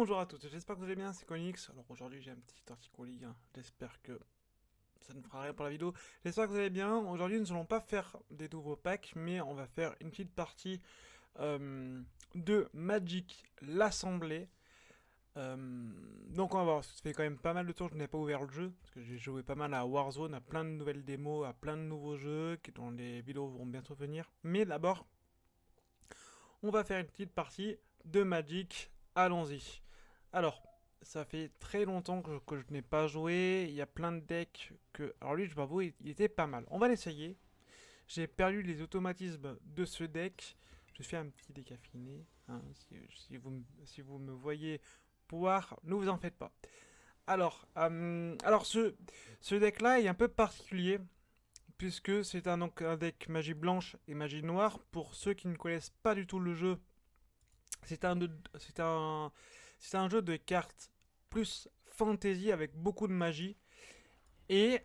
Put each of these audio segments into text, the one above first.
Bonjour à tous, j'espère que vous allez bien, c'est Conix. Alors aujourd'hui j'ai un petit torticolis, j'espère que ça ne fera rien pour la vidéo. J'espère que vous allez bien. Aujourd'hui nous allons pas faire des nouveaux packs, mais on va faire une petite partie de Magic l'Assemblée. Donc on va voir, ça fait quand même pas mal de temps que je n'ai pas ouvert le jeu, parce que j'ai joué pas mal à Warzone, à plein de nouvelles démos, à plein de nouveaux jeux, dont les vidéos vont bientôt venir. Mais d'abord, on va faire une petite partie de Magic, allons-y. Alors, ça fait très longtemps que je n'ai pas joué, il y a plein de decks que... Alors lui, je vais avouer, il était pas mal. On va l'essayer. J'ai perdu les automatismes de ce deck. Je fais un petit décaffiné, si vous me voyez boire, ne vous en faites pas. Alors, ce deck-là est un peu particulier, puisque c'est donc un deck magie blanche et magie noire. Pour ceux qui ne connaissent pas du tout le jeu, c'est un jeu de cartes plus fantasy avec beaucoup de magie. Et,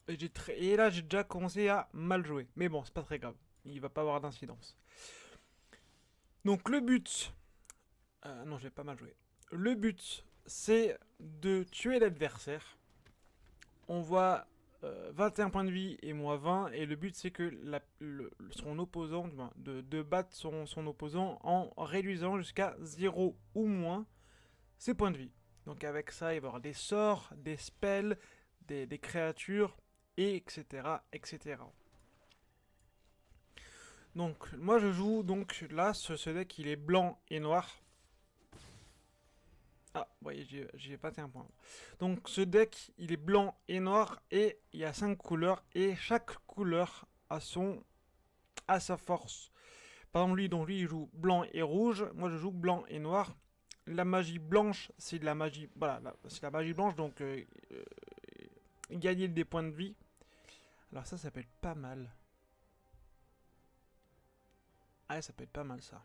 et là, j'ai déjà commencé à mal jouer. Mais bon, c'est pas très grave. Il va pas avoir d'incidence. Donc le but... non, je vais pas mal jouer. Le but, c'est de tuer l'adversaire. On voit 21 points de vie et moi 20. Et le but, c'est que son opposant, de battre son opposant en réduisant jusqu'à 0 ou moins ses points de vie. Donc avec ça, il va y avoir des sorts, des spells, des créatures, et etc. etc. Donc moi je joue donc là, ce deck il est blanc et noir. Ah, vous voyez, j'ai pas un point. Donc ce deck il est blanc et noir et il y a 5 couleurs et chaque couleur a sa force. Par exemple lui il joue blanc et rouge, moi je joue blanc et noir. La magie blanche, c'est de la magie, voilà, c'est la magie blanche, donc gagner des points de vie. Alors ça peut être pas mal. Ah, ça peut être pas mal ça.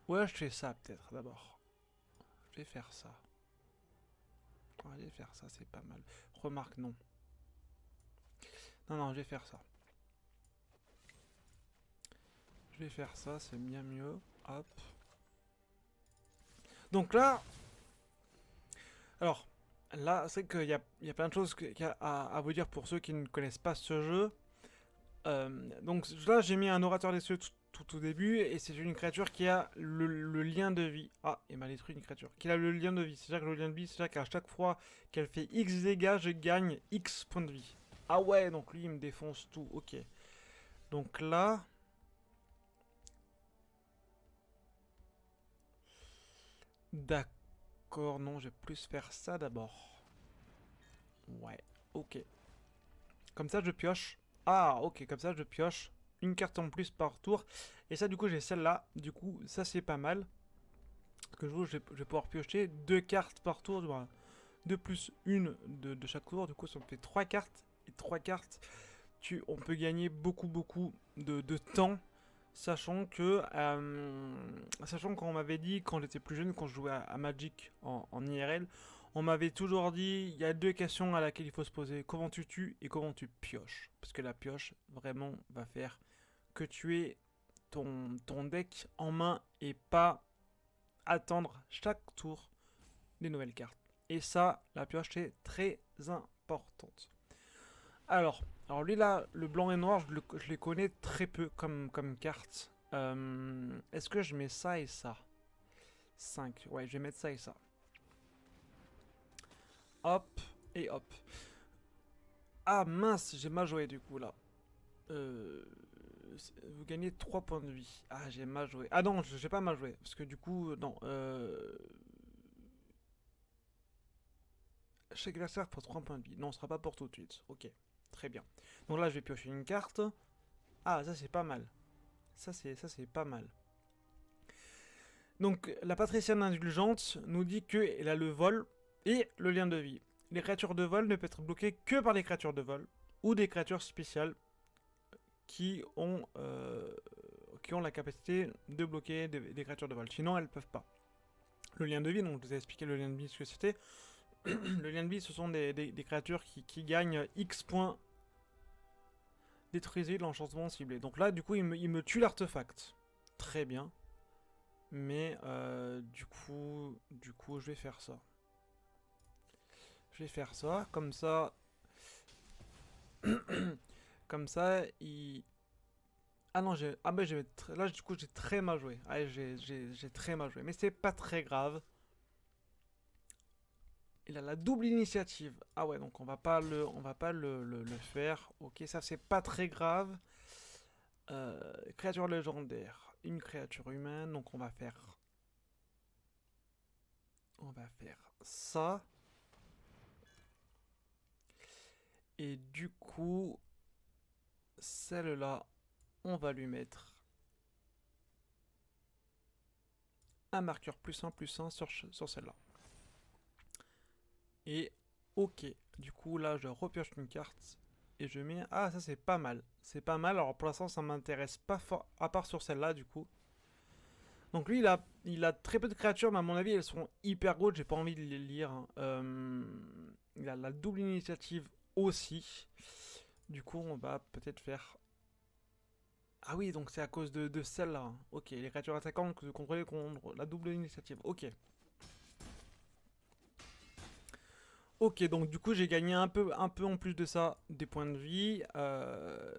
Ouais, je fais ça peut-être d'abord. Je vais faire ça. Ouais, je vais faire ça, c'est pas mal. Remarque, non. Non, je vais faire ça. Je vais faire ça, c'est bien mieux. Hop. Donc là... Alors, là, c'est qu'il y a plein de choses à vous dire pour ceux qui ne connaissent pas ce jeu. Donc là, j'ai mis un orateur des cieux tout au début, et c'est une créature qui a le lien de vie. Ah, il m'a détruit une créature. Qui a le lien de vie. C'est-à-dire que le lien de vie, c'est-à-dire qu'à chaque fois qu'elle fait X dégâts, je gagne X points de vie. Ah ouais, donc lui, il me défonce tout. Ok. Donc là... D'accord, non, je vais plus faire ça d'abord. Ouais, ok. Comme ça, je pioche. Ah, ok, comme ça, je pioche une carte en plus par tour. Et ça, du coup, j'ai celle-là. Du coup, ça, c'est pas mal. Parce que je vais pouvoir piocher 2 cartes par tour. De plus une de chaque tour. Du coup, ça me fait 3 cartes. Et 3 cartes, on peut gagner beaucoup de temps. Sachant que quand on m'avait dit, quand j'étais plus jeune, quand je jouais à Magic en IRL, on m'avait toujours dit, il y a 2 questions à laquelle il faut se poser. Comment tu tues et comment tu pioches. Parce que la pioche, vraiment, va faire que tu aies ton deck en main et pas attendre chaque tour des nouvelles cartes. Et ça, la pioche est très importante. Alors lui là, le blanc et noir, je les connais très peu comme cartes. Est-ce que je mets ça et ça? 5, ouais, je vais mettre ça et ça. Hop, et hop. Ah mince, j'ai mal joué du coup là. Vous gagnez 3 points de vie. Ah, j'ai mal joué. Ah non, j'ai pas mal joué. Parce que du coup, non. Chaque adversaire pour 3 points de vie. Non, ce sera pas pour tout de suite. Ok, très bien. Donc là, je vais piocher une carte. Ah, ça c'est pas mal. Ça c'est pas mal. Donc, la patricienne indulgente nous dit qu'elle a le vol et le lien de vie. Les créatures de vol ne peuvent être bloquées que par les créatures de vol ou des créatures spéciales qui ont la capacité de bloquer des créatures de vol. Sinon, elles ne peuvent pas. Le lien de vie, donc je vous ai expliqué le lien de vie ce que c'était. Le lien de vie, ce sont des créatures qui gagnent X points. Détruisez l'enchantement ciblé. Donc là, du coup, il me tue l'artefact. Très bien. Mais du coup, je vais faire ça. Je vais faire ça, comme ça... Comme ça, il... Ah non, j'ai... Ah bah là, du coup, j'ai très mal joué. Ah, j'ai très mal joué. Mais c'est pas très grave. Il a la double initiative. Ah ouais, donc on va pas le faire. Ok, ça c'est pas très grave. Créature légendaire. Une créature humaine, donc on va faire ça. Et du coup, celle-là, on va lui mettre un marqueur +1/+1 sur celle-là. Et ok, du coup là je repioche une carte et je mets... Ah ça c'est pas mal, c'est pas mal, alors pour l'instant ça m'intéresse pas fort, à part sur celle-là du coup. Donc lui il a très peu de créatures mais à mon avis elles sont hyper grosses, j'ai pas envie de les lire. Hein. Il a la double initiative aussi. Du coup on va peut-être faire... Ah oui donc c'est à cause de celle-là. Hein. Ok, les créatures attaquantes que vous contrôlez contre la double initiative, ok. Ok, donc du coup j'ai gagné un peu en plus de ça des points de vie. Alors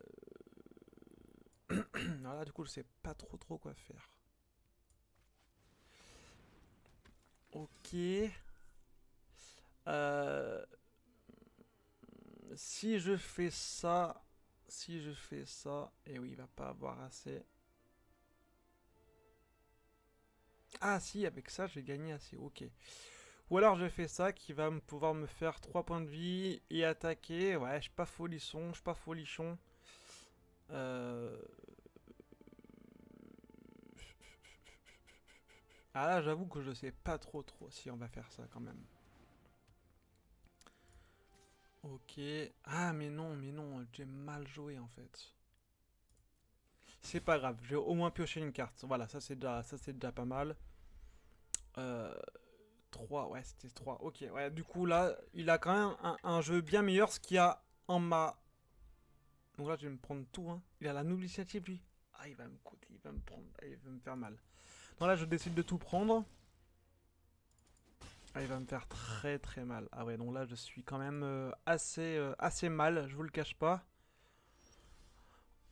là du coup je sais pas trop quoi faire. Ok. Euh, Si je fais ça, et oui il va pas avoir assez. Ah si, avec ça j'ai gagné assez, ok. Ou alors je fais ça qui va pouvoir me faire 3 points de vie et attaquer. Ouais, je suis pas folisson, je suis pas folichon. Euh... Ah là, j'avoue que je sais pas trop si on va faire ça quand même. Ok. Ah mais non, j'ai mal joué en fait. C'est pas grave, j'ai au moins pioché une carte. Voilà, ça c'est déjà pas mal. Euh, 3, ouais, c'était 3. Ok, ouais, du coup là, il a quand même un jeu bien meilleur, ce qu'il y a en ma... Donc là, je vais me prendre tout, hein. Il a la nouvelle initiative, lui. Ah, il va me coûter, il va me prendre, ah, il va me faire mal. Donc là, je décide de tout prendre. Ah, il va me faire très mal. Ah ouais, donc là, je suis quand même assez mal, je vous le cache pas.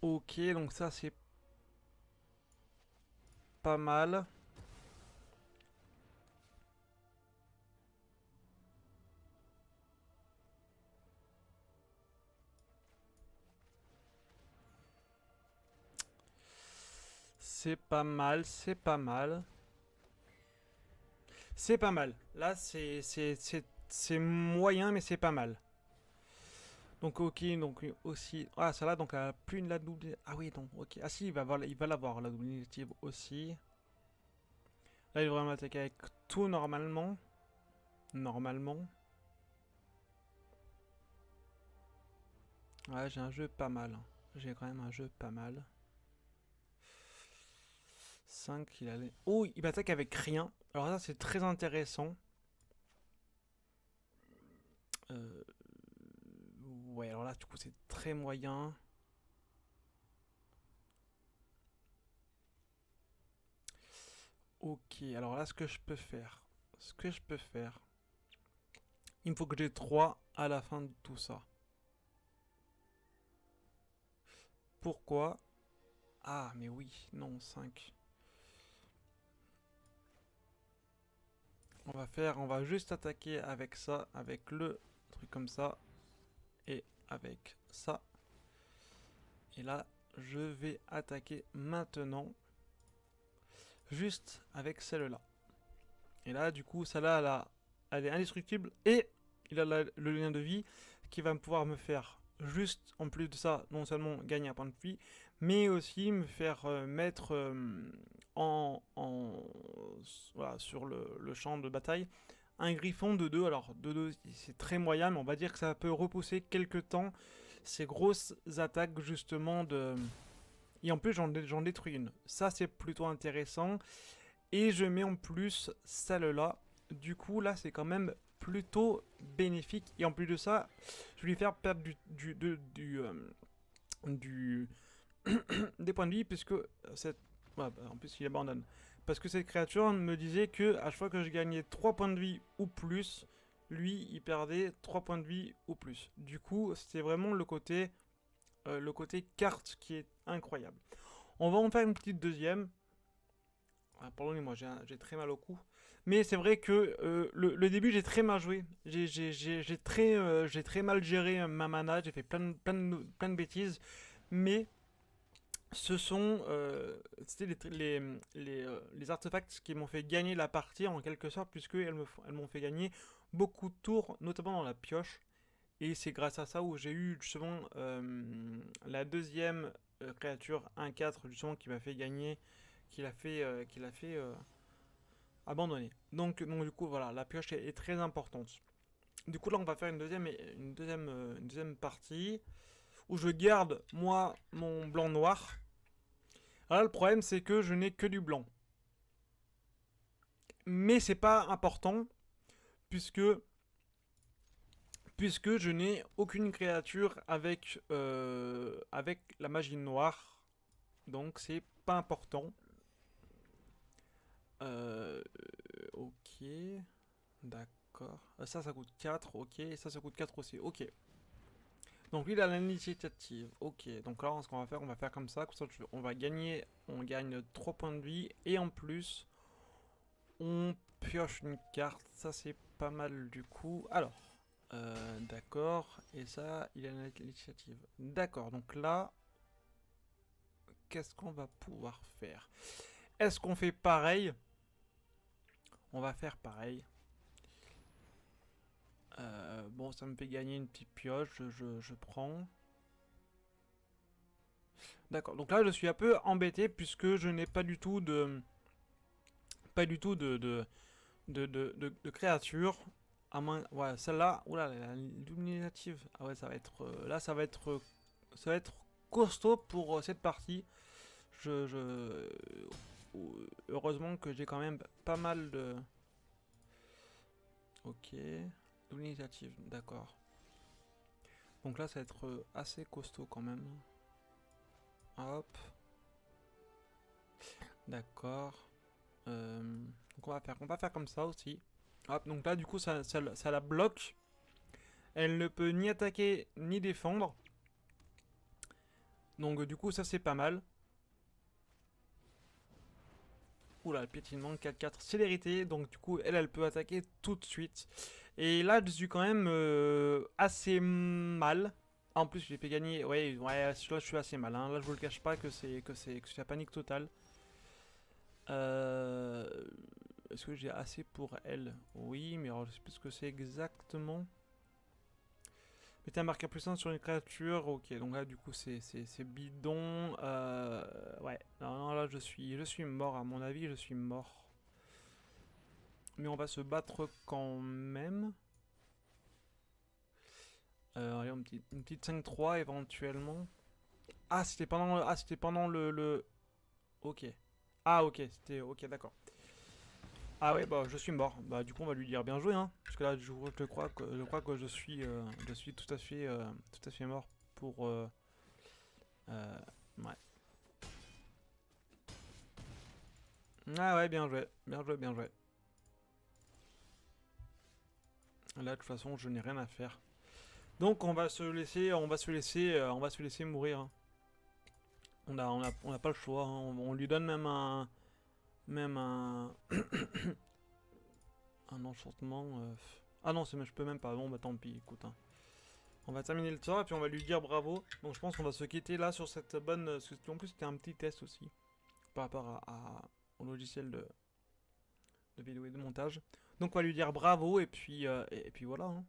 Ok, donc ça, c'est pas mal. C'est pas mal, c'est pas mal. C'est pas mal. Là, c'est moyen, mais c'est pas mal. Donc ok, donc aussi... Ah, ça là, donc elle a plus la double... Ah oui, donc ok. Ah si, il va l'avoir, la double initiative aussi. Là, il devrait m'attaquer avec tout normalement. Normalement. Ouais, j'ai un jeu pas mal. J'ai quand même un jeu pas mal. 5, il allait... Oh, il m'attaque avec rien. Alors ça, c'est très intéressant. Euh... Ouais, alors là, du coup, c'est très moyen. Ok, alors là, ce que je peux faire... Ce que je peux faire... Il me faut que j'ai 3 à la fin de tout ça. Pourquoi? Ah, mais oui, non, 5. On va juste attaquer avec ça, avec le truc comme ça, et avec ça. Et là, je vais attaquer maintenant, juste avec celle-là. Et là, du coup, celle-là, elle est indestructible, et il a le lien de vie qui va pouvoir me faire, juste en plus de ça, non seulement gagner un point de vie, mais aussi me faire mettre voilà, sur le champ de bataille un griffon de 2. Alors, de 2, c'est très moyen, mais on va dire que ça peut repousser quelques temps ces grosses attaques, justement, de... Et en plus, j'en détruis une. Ça, c'est plutôt intéressant. Et je mets en plus celle-là. Du coup, là, c'est quand même plutôt bénéfique. Et en plus de ça, je vais lui faire perdre du des points de vie, puisque cette... Ouais, bah, en plus, il abandonne. Parce que cette créature me disait que à chaque fois que je gagnais 3 points de vie ou plus, lui, il perdait 3 points de vie ou plus. Du coup, c'était vraiment le côté carte qui est incroyable. On va en faire une petite deuxième. Ah, pardonnez-moi, j'ai très mal au cou. Mais c'est vrai que le début, j'ai très mal joué. J'ai très mal géré ma mana. J'ai fait plein de bêtises. Mais ce sont c'était les artefacts qui m'ont fait gagner la partie en quelque sorte, puisque elles m'ont fait gagner beaucoup de tours, notamment dans la pioche. Et c'est grâce à ça où j'ai eu justement la deuxième créature 1-4 justement qui m'a fait gagner, qui l'a fait abandonner. Donc du coup voilà, la pioche est très importante. Du coup là on va faire une deuxième partie où je garde moi mon blanc noir. Alors là, le problème c'est que je n'ai que du blanc. Mais c'est pas important puisque je n'ai aucune créature avec la magie noire. Donc c'est pas important. Euh, ok. D'accord. Ça coûte 4, ok. Et ça coûte 4 aussi, ok. Donc lui, il a l'initiative, ok. Donc là, ce qu'on va faire comme ça on va gagner, on gagne 3 points de vie. Et en plus, on pioche une carte. Ça, c'est pas mal du coup. Alors, d'accord. Et ça, il a l'initiative. D'accord, donc là, qu'est-ce qu'on va pouvoir faire? Est-ce qu'on fait pareil? On va faire pareil. Bon, ça me fait gagner une petite pioche, je prends. D'accord, donc là je suis un peu embêté puisque je n'ai pas du tout de... Pas du tout de créature. À moins... Ouais, celle-là... Oula, la illuminative. Ah ouais, ça va être... là, ça va être costaud pour cette partie. Heureusement que j'ai quand même pas mal de... Ok. Illuminative, d'accord. Donc là, ça va être assez costaud quand même. Hop. D'accord. Donc on va faire comme ça aussi. Hop, donc là, du coup, ça la bloque. Elle ne peut ni attaquer ni défendre. Donc du coup, ça c'est pas mal. Oula, le piétinement 4-4 célérité. Donc du coup, elle peut attaquer tout de suite. Et là, je suis quand même assez mal. En plus, j'ai fait gagner. Ouais, là, je suis assez mal. Hein. Là, je vous le cache pas que c'est la panique totale. Est-ce que j'ai assez pour elle? Oui, mais alors je sais plus ce que c'est exactement. Mettez un marqueur puissant sur une créature. Ok, donc là, du coup, c'est bidon. Ouais, non, là, je suis mort. À mon avis, je suis mort. Mais on va se battre quand même. Allez, une petite 5-3 éventuellement. Ah, c'était pendant le... Ok. Ah, ok, c'était... Ok, d'accord. Ah ouais, bah je suis mort. Bah du coup on va lui dire bien joué, hein. Parce que là je crois que je suis tout à fait mort pour... ouais. Ah ouais, bien joué, bien joué, bien joué. Là de toute façon je n'ai rien à faire. Donc on va se laisser mourir. Hein. On a pas le choix. Hein. On lui donne même un enchantement. Ah non, je peux même pas. Bon bah tant pis, écoute. Hein. On va terminer le tour et puis on va lui dire bravo. Donc je pense qu'on va se quitter là sur cette bonne... En plus c'était un petit test aussi par rapport au logiciel de vidéo et de montage. Donc on va lui dire bravo et puis voilà. Hein.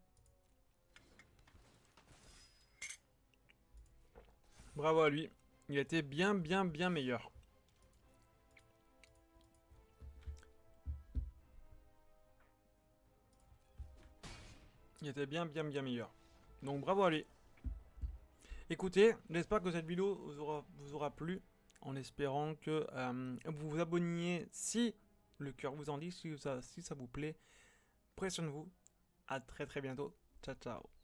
Bravo à lui. Il a été bien meilleur. Il était bien meilleur. Donc bravo à lui. Écoutez, j'espère que cette vidéo vous aura plu. En espérant que vous vous abonniez si le cœur vous en dit, si ça vous plaît. Prenez soin de vous. À très bientôt. Ciao ciao.